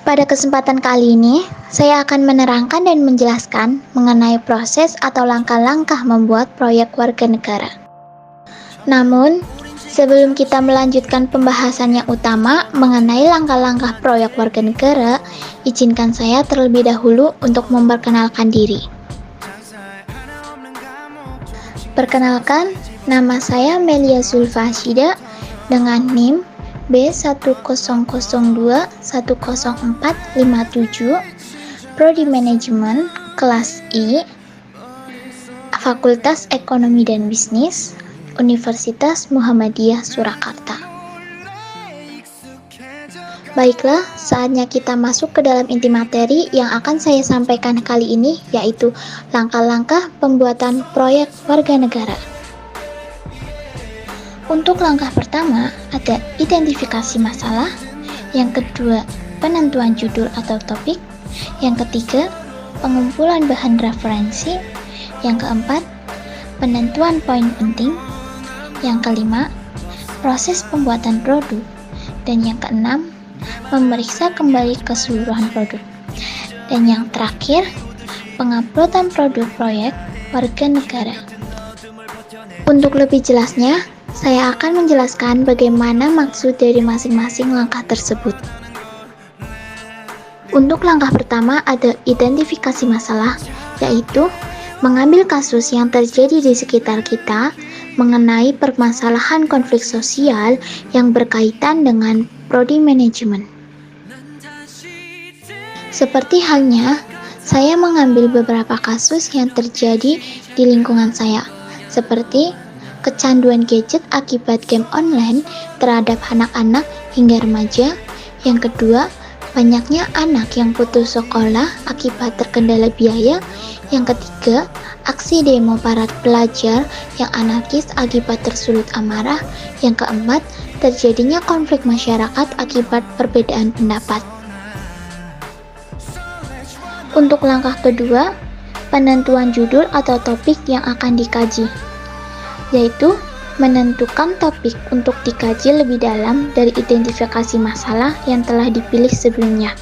Pada kesempatan kali ini, saya akan menerangkan dan menjelaskan mengenai proses atau langkah-langkah membuat proyek warga negara. Namun, sebelum kita melanjutkan pembahasan yang utama mengenai langkah-langkah proyek warga negara, izinkan saya terlebih dahulu untuk memperkenalkan diri. Perkenalkan, nama saya Melia Zulfa Ashida dengan NIM B1002-10457, Prodi Manajemen, kelas I, Fakultas Ekonomi dan Bisnis, Universitas Muhammadiyah Surakarta. Baiklah, saatnya kita masuk ke dalam inti materi yang akan saya sampaikan kali ini, yaitu langkah-langkah pembuatan proyek warga negara. Untuk langkah pertama, ada identifikasi masalah. Yang kedua, penentuan judul atau topik. Yang ketiga, pengumpulan bahan referensi. Yang keempat, penentuan poin penting. Yang kelima, proses pembuatan produk. Dan yang keenam, memeriksa kembali keseluruhan produk. Dan yang terakhir, penguploadan produk proyek warga negara. Untuk lebih jelasnya, saya akan menjelaskan bagaimana maksud dari masing-masing langkah tersebut. Untuk langkah pertama ada identifikasi masalah, yaitu mengambil kasus yang terjadi di sekitar kita mengenai permasalahan konflik sosial yang berkaitan dengan prodi manajemen. Seperti halnya, saya mengambil beberapa kasus yang terjadi di lingkungan saya, seperti kecanduan gadget akibat game online terhadap anak-anak hingga remaja. Yang kedua, banyaknya anak yang putus sekolah akibat terkendala biaya. Yang ketiga, aksi demo para pelajar yang anarkis akibat tersulut amarah. Yang keempat, terjadinya konflik masyarakat akibat perbedaan pendapat. Untuk langkah kedua, penentuan judul atau topik yang akan dikaji, yaitu menentukan topik untuk dikaji lebih dalam dari identifikasi masalah yang telah dipilih sebelumnya.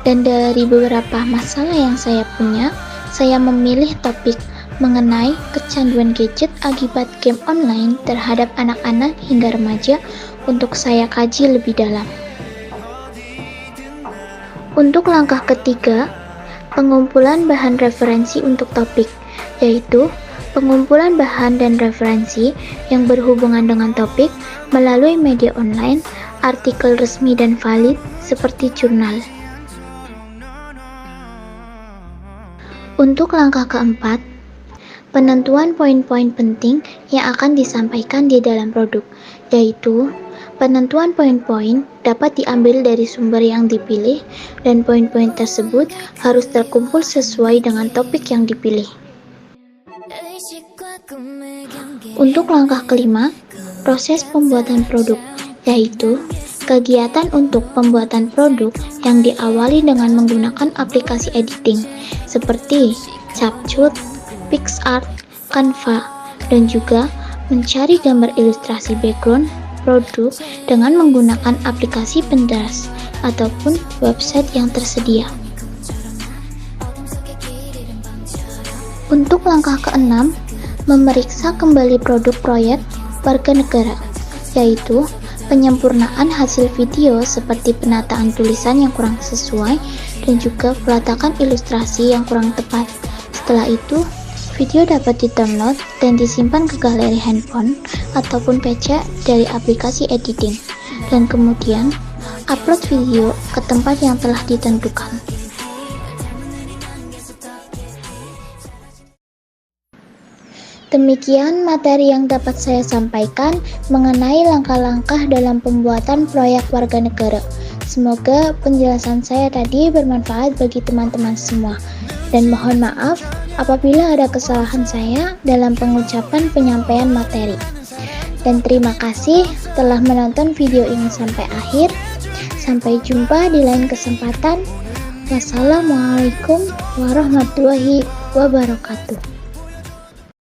Dan dari beberapa masalah yang saya punya, saya memilih topik mengenai kecanduan gadget akibat game online terhadap anak-anak hingga remaja untuk saya kaji lebih dalam. Untuk langkah ketiga, pengumpulan bahan referensi untuk topik, yaitu pengumpulan bahan dan referensi yang berhubungan dengan topik melalui media online, artikel resmi dan valid seperti jurnal. Untuk langkah keempat, penentuan poin-poin penting yang akan disampaikan di dalam produk, yaitu penentuan poin-poin dapat diambil dari sumber yang dipilih dan poin-poin tersebut harus terkumpul sesuai dengan topik yang dipilih. Untuk langkah kelima, proses pembuatan produk, yaitu kegiatan untuk pembuatan produk yang diawali dengan menggunakan aplikasi editing seperti Capcut, PicsArt, Canva, dan juga mencari gambar ilustrasi background produk dengan menggunakan aplikasi Pinterest ataupun website yang tersedia. Untuk langkah keenam, memeriksa kembali produk proyek warga negara, yaitu penyempurnaan hasil video seperti penataan tulisan yang kurang sesuai dan juga peletakan ilustrasi yang kurang tepat. Setelah itu, video dapat di-download dan disimpan ke galeri handphone ataupun PC dari aplikasi editing, dan kemudian upload video ke tempat yang telah ditentukan. Demikian materi yang dapat saya sampaikan mengenai langkah-langkah dalam pembuatan proyek warga negara. Semoga penjelasan saya tadi bermanfaat bagi teman-teman semua. Dan mohon maaf apabila ada kesalahan saya dalam pengucapan penyampaian materi. Dan terima kasih telah menonton video ini sampai akhir. Sampai jumpa di lain kesempatan. Wassalamualaikum warahmatullahi wabarakatuh.